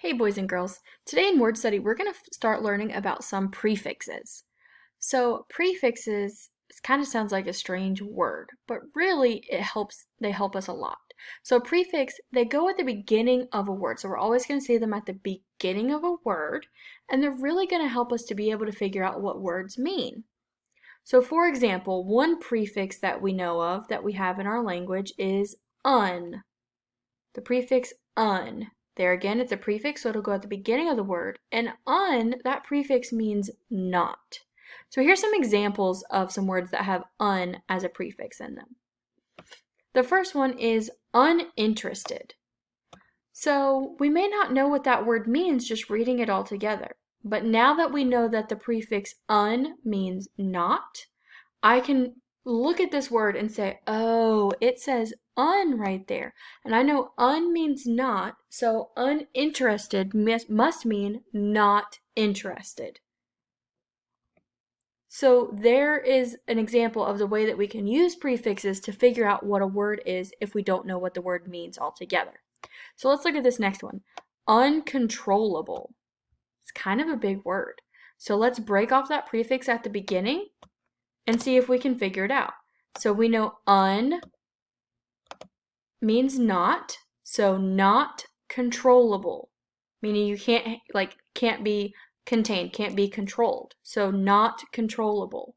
Hey boys and girls, today in word study we're going to start learning about some prefixes. So prefixes kind of sounds like a strange word, but really they help us a lot. So prefix, they go at the beginning of a word. So we're always going to say them at the beginning of a word, and they're really going to help us to be able to figure out what words mean. So for example, one prefix that we know of that we have in our language is un. The prefix un. There again, it's a prefix, so it'll go at the beginning of the word. And un, that prefix means not. So here's some examples of some words that have un as a prefix in them. The first one is uninterested. So we may not know what that word means just reading it all together. But now that we know that the prefix un means not, I can look at this word and say, oh, it says un right there. And I know un means not, so uninterested must mean not interested. So there is an example of the way that we can use prefixes to figure out what a word is if we don't know what the word means altogether. So let's look at this next one. Uncontrollable. It's kind of a big word. So let's break off that prefix at the beginning and see if we can figure it out. So we know un means not, so not controllable, meaning you can't be contained, can't be controlled. So not controllable.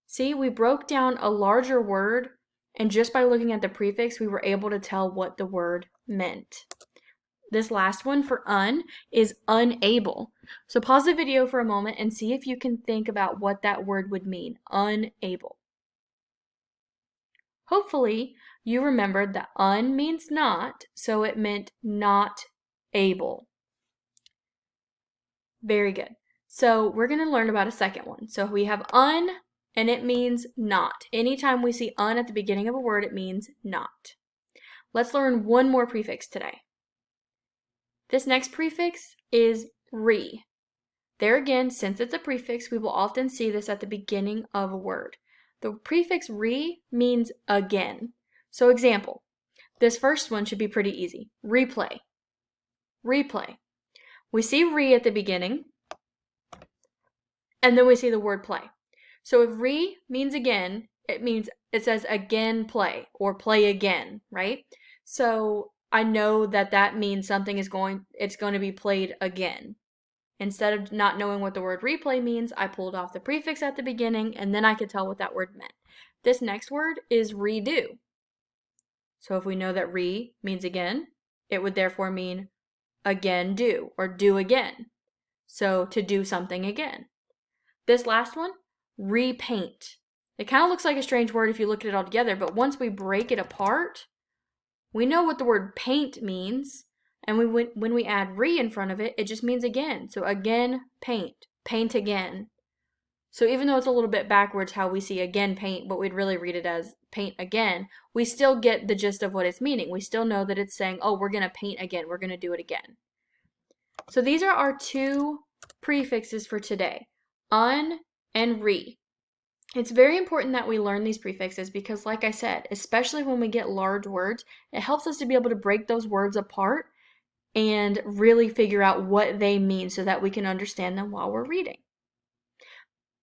See, we broke down a larger word, and just by looking at the prefix, we were able to tell what the word meant. This last one for un is unable. So pause the video for a moment and see if you can think about what that word would mean, unable. Hopefully, you remembered that un means not, so it meant not able. Very good. So we're going to learn about a second one. So we have un, and it means not. Anytime we see un at the beginning of a word, it means not. Let's learn one more prefix today. This next prefix is re. There again, since it's a prefix, we will often see this at the beginning of a word. The prefix re means again. So example, this first one should be pretty easy. Replay. Replay. We see re at the beginning, and then we see the word play. So if re means again, it says again play or play again, right? So I know that means something it's going to be played again. Instead of not knowing what the word replay means, I pulled off the prefix at the beginning, and then I could tell what that word meant. This next word is redo. So if we know that re means again, it would therefore mean again do, or do again. So to do something again. This last one, repaint. It kind of looks like a strange word if you look at it all together, but once we break it apart, we know what the word paint means. And when we add re in front of it, it just means again. So again, paint. Paint again. So even though it's a little bit backwards how we see again paint, but we'd really read it as paint again, we still get the gist of what it's meaning. We still know that it's saying, oh, we're going to paint again. We're going to do it again. So these are our two prefixes for today, un and re. It's very important that we learn these prefixes because, like I said, especially when we get large words, it helps us to be able to break those words apart and really figure out what they mean so that we can understand them while we're reading.